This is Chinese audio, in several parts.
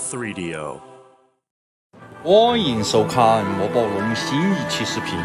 3DO。欢迎收看莫宝龙新一期视频。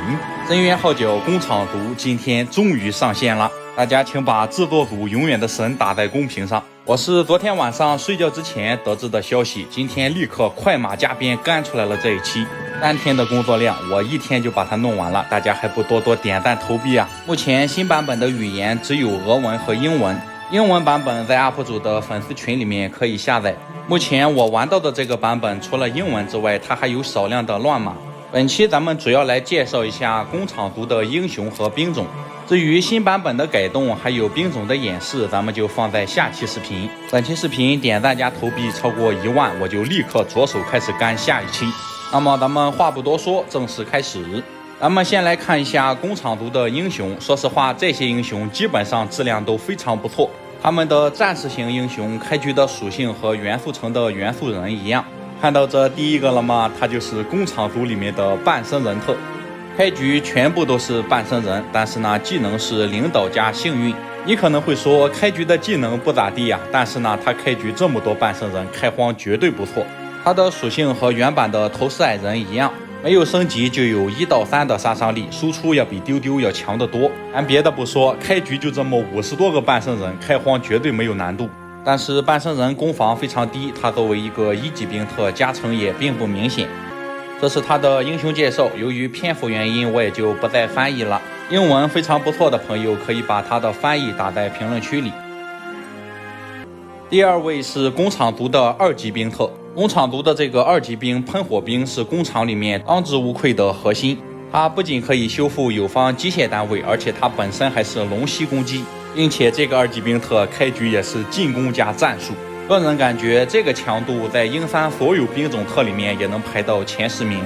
深渊号角工厂图今天终于上线了，大家请把制作组永远的神打在公屏上。我是昨天晚上睡觉之前得知的消息，今天立刻快马加鞭干出来了这一期。3天的工作量，我1天就把它弄完了，大家还不多多点赞投币啊！目前新版本的语言只有俄文和英文，英文版本在 UP 主的粉丝群里面可以下载。目前我玩到的这个版本，除了英文之外，它还有少量的乱码。本期咱们主要来介绍一下工厂图的英雄和兵种。至于新版本的改动还有兵种的演示，咱们就放在下期视频。本期视频点赞加投币超过1万，我就立刻着手开始干下一期。那么咱们话不多说，正式开始。咱们先来看一下工厂图的英雄。说实话，这些英雄基本上质量都非常不错。他们的战士型英雄开局的属性和元素城的元素人一样。看到这第一个了吗？他就是工厂图里面的半身人特。开局全部都是半身人，但是呢，技能是领导加幸运。你可能会说，开局的技能不咋地呀，但是呢，他开局这么多半身人，开荒绝对不错。他的属性和原版的头饰矮人一样，没有升级就有1到3的杀伤力，输出要比丢丢要强得多。咱别的不说，开局就这么50多个半身人，开荒绝对没有难度。但是半身人攻防非常低，他作为一个1级兵特，加成也并不明显。这是他的英雄介绍，由于篇幅原因，我也就不再翻译了。英文非常不错的朋友可以把他的翻译打在评论区里。第二位是工厂图的2级兵特。工厂图的这个2级兵喷火兵是工厂里面当之无愧的核心。它不仅可以修复友方机械单位，而且它本身还是龙息攻击，并且这个2级兵特开局也是进攻加战术。个人感觉这个强度在英3所有兵种特里面也能排到前10名。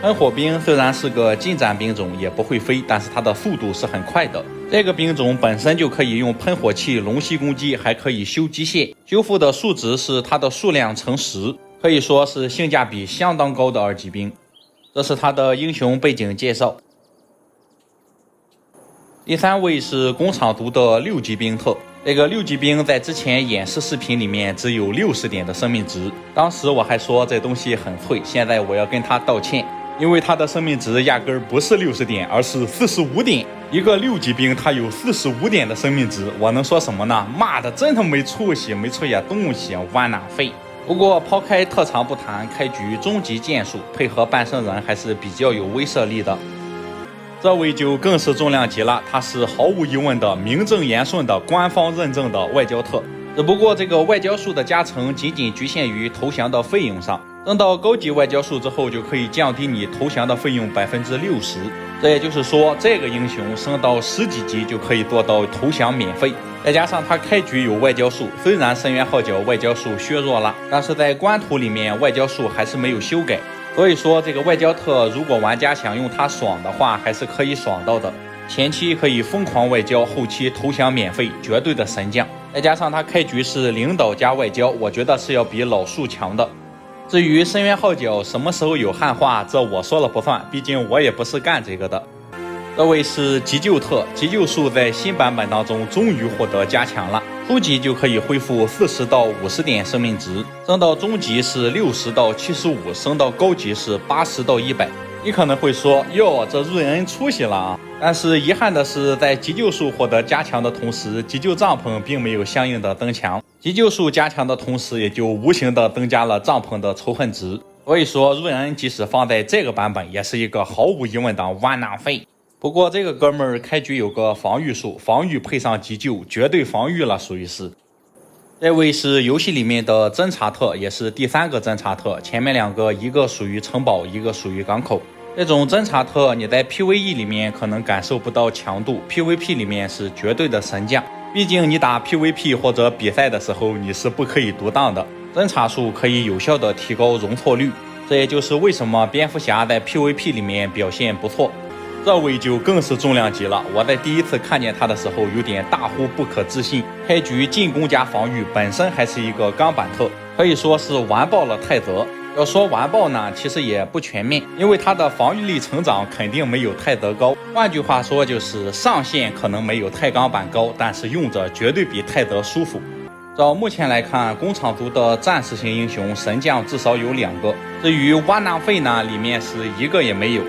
喷火兵虽然是个近战兵种，也不会飞，但是它的速度是很快的。这个兵种本身就可以用喷火器龙息攻击，还可以修机械，修复的数值是它的数量乘10，可以说是性价比相当高的2级兵。这是他的英雄背景介绍。第3位是工厂图的6级兵特。这个6级兵在之前演示视频里面只有60点的生命值，当时我还说这东西很脆，现在我要跟他道歉，因为他的生命值压根儿不是60点，而是45点。一个6级兵他有45点的生命值，我能说什么呢？骂的真他没出息，没出点东西，弯哪废。不过抛开特长不谈，开局终极剑术配合半身人还是比较有威慑力的。这位就更是重量级了，他是毫无疑问的名正言顺的官方认证的外交特，只不过这个外交术的加成仅仅局限于投降的费用上，升到高级外交术之后就可以降低你投降的费用60%。这也就是说，这个英雄升到10几级就可以做到投降免费。再加上他开局有外交术，虽然深渊号角外交术削弱了，但是在官图里面外交术还是没有修改。所以说这个外交特如果玩家想用它爽的话，还是可以爽到的。前期可以疯狂外交，后期投降免费，绝对的神将。再加上他开局是领导加外交，我觉得是要比老树强的。至于深渊号角什么时候有汉化，这我说了不算，毕竟我也不是干这个的。这位是急救特，急救术在新版本当中终于获得加强了，初级就可以恢复40到50点生命值，升到中级是60到75，升到高级是80到100。你可能会说，哟，这瑞恩出息了啊！但是遗憾的是，在急救术获得加强的同时，急救帐篷并没有相应的增强。急救术加强的同时，也就无形的增加了帐篷的仇恨值。所以说，瑞恩即使放在这个版本，也是一个毫无疑问的弯囊废。不过这个哥们儿开局有个防御术，防御配上急救，绝对防御了，属于是。这位是游戏里面的侦察特，也是第3个侦察特，前面2个一个属于城堡，一个属于港口。这种侦察特你在 PVE 里面可能感受不到强度， PVP 里面是绝对的神将。毕竟你打 PVP 或者比赛的时候，你是不可以独当的。侦察术可以有效的提高容错率，这也就是为什么蝙蝠侠在 PVP 里面表现不错。这位就更是重量级了，我在第一次看见他的时候有点大呼不可置信。开局进攻加防御本身还是一个钢板特，可以说是完爆了泰泽。要说完爆呢，其实也不全面，因为他的防御力成长肯定没有泰泽高。换句话说，就是上限可能没有泰钢板高，但是用着绝对比泰泽舒服。照目前来看，工厂族的战士型英雄神将至少有2个，至于瓦纳费呢，里面是1个也没有。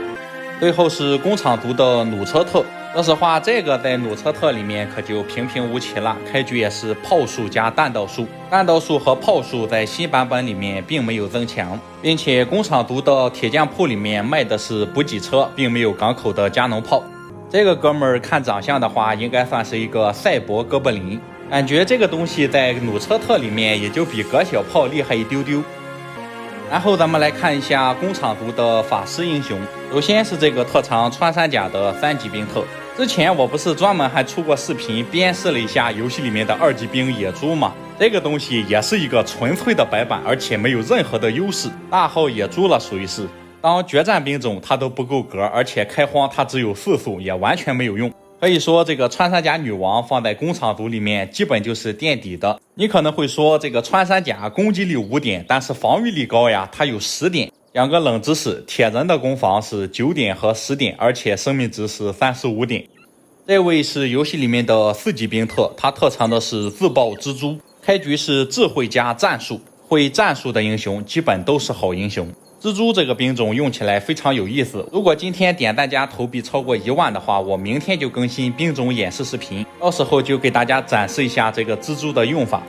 最后是工厂族的努车特，说实话，这个在努车特里面可就平平无奇了，开局也是炮术加弹道术，弹道术和炮术在新版本里面并没有增强，并且工厂族的铁匠铺里面卖的是补给车，并没有港口的加农炮。这个哥们儿看长相的话，应该算是一个赛博哥布林。感觉这个东西在努车特里面也就比葛小炮厉害一丢丢。然后咱们来看一下工厂族的法师英雄，首先是这个特长穿山甲的3级兵特。之前我不是专门还出过视频鞭尸了一下游戏里面的2级兵野猪吗？这个东西也是一个纯粹的白板，而且没有任何的优势，大号野猪了属于是。当决战兵种它都不够格，而且开荒它只有4速，也完全没有用。可以说这个穿山甲女王放在工厂族里面基本就是垫底的。你可能会说这个穿山甲攻击力5点，但是防御力高呀，它有10点。讲个冷知识，铁人的攻防是9点和10点，而且生命值是35点。这位是游戏里面的4级兵特，他特长的是自爆蜘蛛，开局是智慧加战术，会战术的英雄基本都是好英雄。蜘蛛这个兵种用起来非常有意思，如果今天点赞加投币超过1万的话，我明天就更新兵种演示视频，到时候就给大家展示一下这个蜘蛛的用法。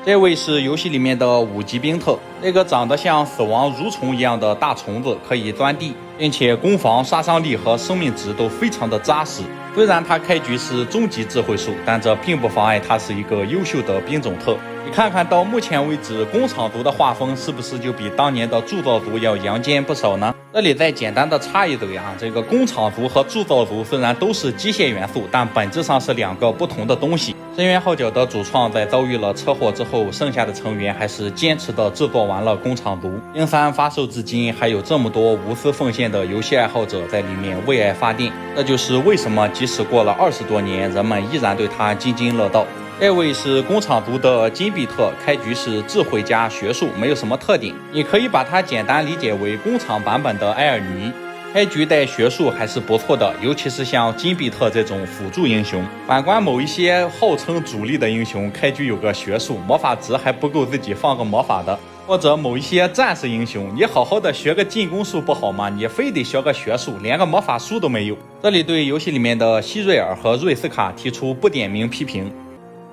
这位是游戏里面的5级兵特，这个长得像死亡蠕虫一样的大虫子可以钻地，并且攻防、杀伤力和生命值都非常的扎实。虽然它开局是中级智慧树，但这并不妨碍它是一个优秀的兵种特。你看看到目前为止，工厂族的画风是不是就比当年的铸造族要阳间不少呢？这里再简单的插一嘴啊，这个工厂族和铸造族虽然都是机械元素，但本质上是2个不同的东西。深渊号角的主创在遭遇了车祸之后，剩下的成员还是坚持的制作完了工厂族。冰3发售至今，还有这么多无私奉献的游戏爱好者在里面为爱发电，这就是为什么即使过了20多年，人们依然对它津津乐道。这位是工厂族的金币特，开局是智慧加学术，没有什么特点，你可以把它简单理解为工厂版本的埃尔尼。开局带学术还是不错的，尤其是像金币特这种辅助英雄。反观某一些号称主力的英雄，开局有个学术，魔法值还不够自己放个魔法的，或者某一些战士英雄，你好好的学个进攻术不好吗？你非得学个学术，连个魔法书都没有。这里对游戏里面的希瑞尔和瑞斯卡提出不点名批评。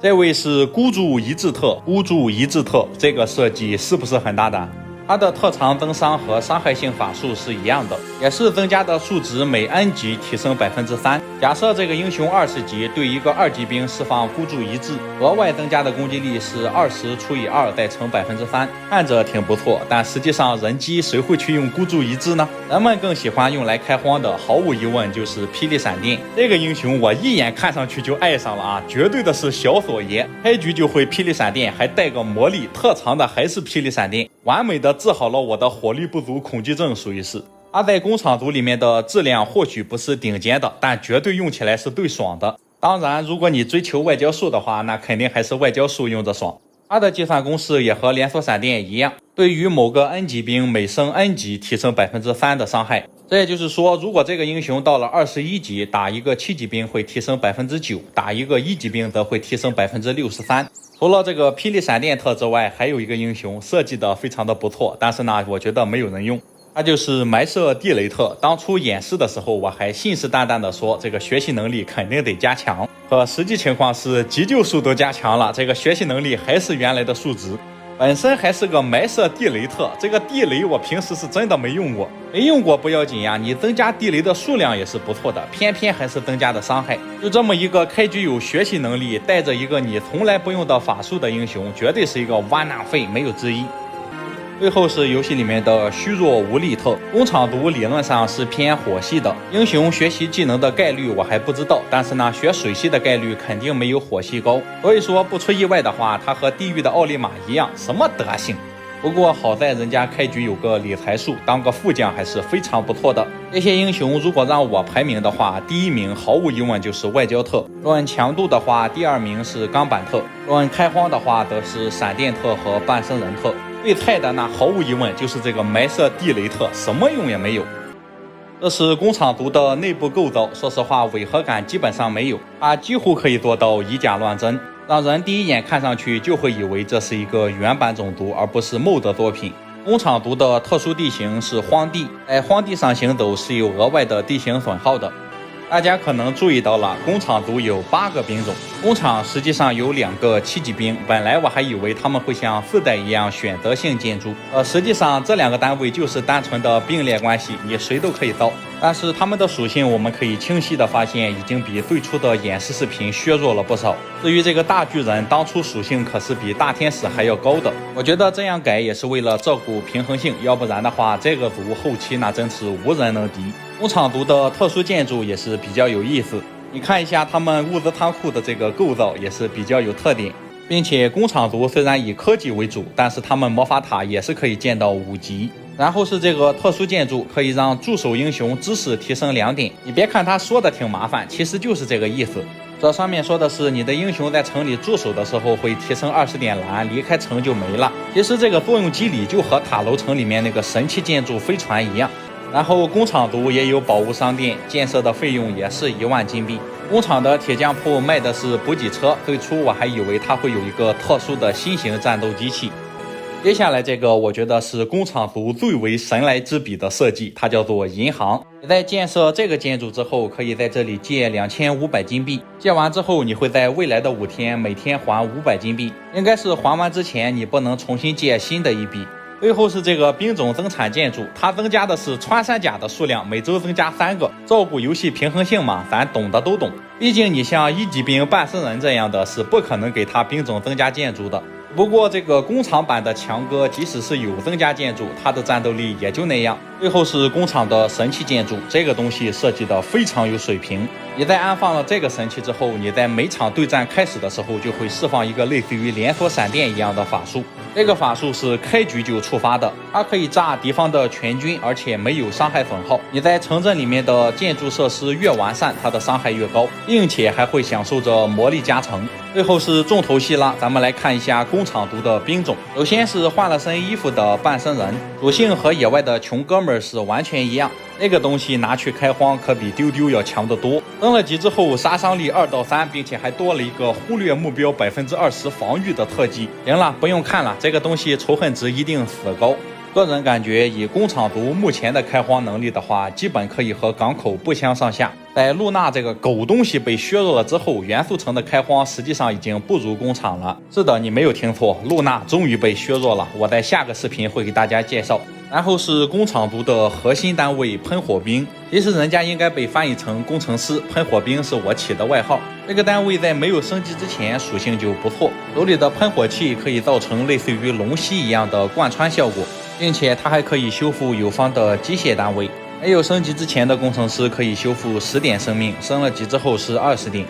这位是孤注一掷特，这个设计是不是很大胆？它的特长增伤和伤害性法术是一样的，也是增加的数值每 N 级提升 3%。假设这个英雄20级对一个2级兵释放孤注一掷，额外增加的攻击力是20除以2再乘 3%， 看着挺不错，但实际上人机谁会去用孤注一掷呢？人们更喜欢用来开荒的，毫无疑问就是霹雳闪电。这个英雄我一眼看上去就爱上了啊，绝对的是小锁爷，开局就会霹雳闪电，还带个魔力，特长的还是霹雳闪电，完美的治好了我的火力不足恐惧症，属于是。它在工厂族里面的质量或许不是顶尖的，但绝对用起来是最爽的。当然，如果你追求外交术的话，那肯定还是外交术用着爽。它的计算公式也和连锁闪电一样，对于某个 N 级兵每升 N 级提升 3% 的伤害。这也就是说，如果这个英雄到了21级，打一个7级兵会提升 9%， 打一个1级兵则会提升 63%。除了这个霹雳闪电特之外，还有一个英雄设计的非常的不错，但是呢，我觉得没有人用。它就是埋设地雷特。当初演示的时候，我还信誓旦旦的说这个学习能力肯定得加强，可实际情况是急救术都加强了，这个学习能力还是原来的数值。本身还是个埋设地雷特，这个地雷我平时是真的没用过，不要紧呀，你增加地雷的数量也是不错的，偏偏还是增加的伤害。就这么一个开局有学习能力，带着一个你从来不用的法术的英雄，绝对是一个挖纳费，没有之一。最后是游戏里面的虚弱无力特，工厂族理论上是偏火系的，英雄学习技能的概率我还不知道，但是呢，学水系的概率肯定没有火系高，所以说不出意外的话，他和地狱的奥利马一样，什么德行。不过好在人家开局有个理财术，当个副将还是非常不错的。这些英雄如果让我排名的话，第1名毫无疑问就是外交特，论强度的话，第2名是钢板特，论开荒的话则是闪电特和半生人特。最菜的那毫无疑问就是这个埋设地雷特，什么用也没有。这是工厂族的内部构造，说实话违和感基本上没有，它几乎可以做到以假乱真。让人第一眼看上去就会以为这是一个原版种族，而不是 mod 作品。工厂毒的特殊地形是荒地，在荒地上行走是有额外的地形损耗的。大家可能注意到了，工厂毒有8个兵种，工厂实际上有2个7级兵。本来我还以为他们会像4代一样选择性建筑，实际上这2个单位就是单纯的并列关系，你谁都可以造。但是他们的属性我们可以清晰的发现，已经比最初的演示视频削弱了不少。至于这个大巨人，当初属性可是比大天使还要高的。我觉得这样改也是为了照顾平衡性，要不然的话，这个族后期那真是无人能敌。工厂毒的特殊建筑也是比较有意思，你看一下他们物资仓库的这个构造也是比较有特点，并且工厂毒虽然以科技为主，但是他们魔法塔也是可以建到5级。然后是这个特殊建筑，可以让驻守英雄知识提升2点。你别看他说的挺麻烦，其实就是这个意思。这上面说的是你的英雄在城里驻守的时候会提升20点蓝，离开城就没了。其实这个作用机理就和塔楼城里面那个神奇建筑飞船一样。然后工厂毒也有宝物商店，建设的费用也是1万金币。工厂的铁匠铺卖的是补给车，最初我还以为它会有一个特殊的新型战斗机器。接下来这个我觉得是工厂毒最为神来之笔的设计，它叫做银行。你在建设这个建筑之后，可以在这里借2500金币，借完之后你会在未来的5天每天还500金币，应该是还完之前你不能重新借新的一笔。最后是这个兵种增产建筑，它增加的是穿山甲的数量，每周增加3个，照顾游戏平衡性嘛，咱懂的都懂。毕竟你像1级兵半身人这样的是不可能给他兵种增加建筑的。不过这个工厂版的强哥即使是有增加建筑，他的战斗力也就那样。最后是工厂的神器建筑，这个东西设计的非常有水平。你在安放了这个神器之后，你在每场对战开始的时候就会释放一个类似于连锁闪电一样的法术。这个法术是开局就触发的，它可以炸敌方的全军，而且没有伤害损耗。你在城镇里面的建筑设施越完善，它的伤害越高，并且还会享受着魔力加成。最后是重头戏啦，咱们来看一下工厂毒的兵种。首先是换了身衣服的半身人，属性和野外的穷哥们是完全一样。那个东西拿去开荒可比丢丢要强得多。升了级之后，杀伤力2到3，并且还多了一个忽略目标20%防御的特技。行了，不用看了，这个东西仇恨值一定死高。个人感觉，以工厂毒目前的开荒能力的话，基本可以和港口不相上下。在露娜这个狗东西被削弱了之后，元素城的开荒实际上已经不如工厂了。是的，你没有听错，露娜终于被削弱了，我在下个视频会给大家介绍。然后是工厂毒的核心单位喷火兵，其实人家应该被翻译成工程师，喷火兵是我起的外号。这个单位在没有升级之前属性就不错，手里的喷火器可以造成类似于龙息一样的贯穿效果，并且它还可以修复友方的机械单位。没有升级之前的工程师可以修复10点生命，升了级之后是20点。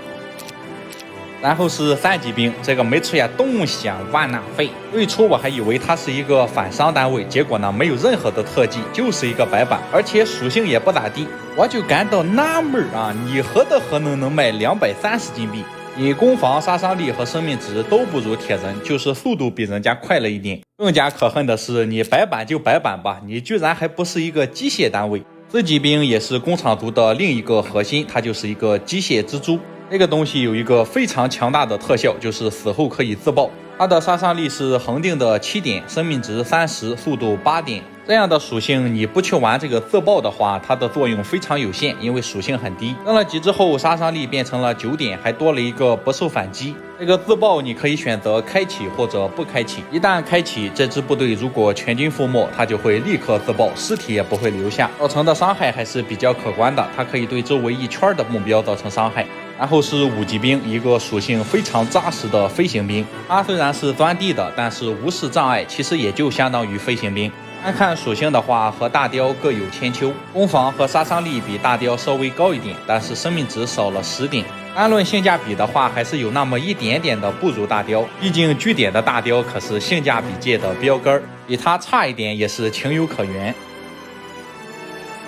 然后是3级兵，这个没出现东西啊，万纳费。最初我还以为它是一个反伤单位，结果呢没有任何的特技，就是一个白板，而且属性也不咋地。我就感到纳闷啊，你何德何能卖230金币？你攻防、杀伤力和生命值都不如铁人，就是速度比人家快了一点。更加可恨的是，你白板就白板吧，你居然还不是一个机械单位。4级兵也是工厂毒的另一个核心，它就是一个机械蜘蛛。这个东西有一个非常强大的特效，就是死后可以自爆。它的杀伤力是恒定的7点，生命值30，速度8点。这样的属性你不去玩这个自爆的话，它的作用非常有限，因为属性很低。升了级之后，杀伤力变成了9点，还多了一个不受反击。这个自爆你可以选择开启或者不开启，一旦开启，这支部队如果全军覆没，它就会立刻自爆，尸体也不会留下，造成的伤害还是比较可观的。它可以对周围一圈的目标造成伤害。然后是5级兵，一个属性非常扎实的飞行兵。它虽然是钻地的，但是无视障碍，其实也就相当于飞行兵。单看属性的话，和大雕各有千秋，攻防和杀伤力比大雕稍微高一点，但是生命值少了10点。单论性价比的话，还是有那么一点点的不如大雕，毕竟据点的大雕可是性价比界的标杆，比它差一点也是情有可原。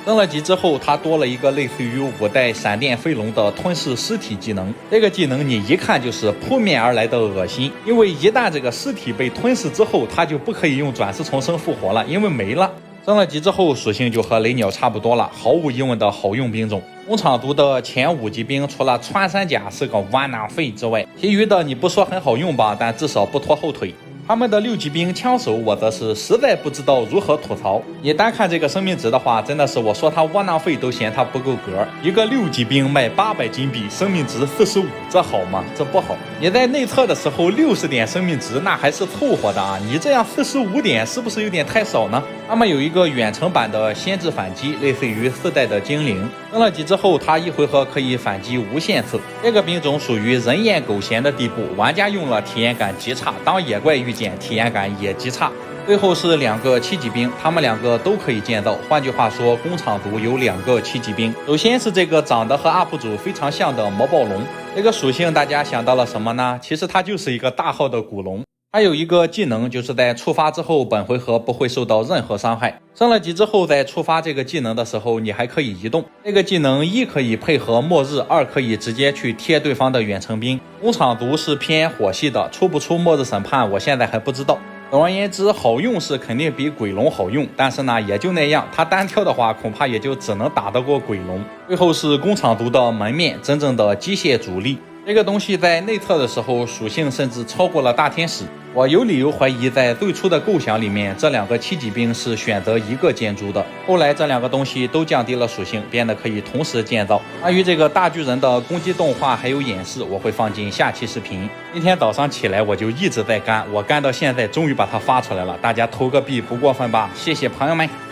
升了级之后，它多了一个类似于5代闪电飞龙的吞噬尸体技能。这个技能你一看就是扑面而来的恶心，因为一旦这个尸体被吞噬之后，它就不可以用转世重生复活了，因为没了。升了级之后，属性就和雷鸟差不多了，毫无疑问的好用兵种。工厂读的前5级兵，除了穿山甲是个窝囊废之外，其余的你不说很好用吧，但至少不拖后腿。他们的6级兵枪手，我则是实在不知道如何吐槽。你单看这个生命值的话，真的是我说他窝囊废都嫌他不够格。一个6级兵卖800金币，生命值45，这好吗？这不好。你在内测的时候60点生命值，那还是凑合的啊。你这样45点是不是有点太少呢？他们有一个远程版的先制反击，类似于4代的精灵。升了级之后，他1回合可以反击无限次。这个兵种属于人言狗嫌的地步，玩家用了体验感极差，当野怪遇见体验感也极差。最后是2个7级兵，他们2个都可以建造。换句话说，工厂毒有2个7级兵。首先是这个长得和 UP 主非常像的魔暴龙，这个属性大家想到了什么呢？其实它就是一个大号的古龙。它有一个技能，就是在触发之后，本回合不会受到任何伤害。升了级之后，在触发这个技能的时候，你还可以移动。这个技能1可以配合末日，2可以直接去贴对方的远程兵。工厂毒是偏火系的，出不出末日审判，我现在还不知道。总而言之，好用是肯定比鬼龙好用，但是呢，也就那样。它单挑的话，恐怕也就只能打得过鬼龙。最后是工厂毒的门面，真正的机械主力。这个东西在内测的时候，属性甚至超过了大天使。我有理由怀疑，在最初的构想里面，这2个7级兵是选择一个建筑的。后来这2个东西都降低了属性，变得可以同时建造。关于这个大巨人的攻击动画还有演示，我会放进下期视频。今天早上起来我就一直在干，我干到现在终于把它发出来了，大家投个币不过分吧？谢谢朋友们。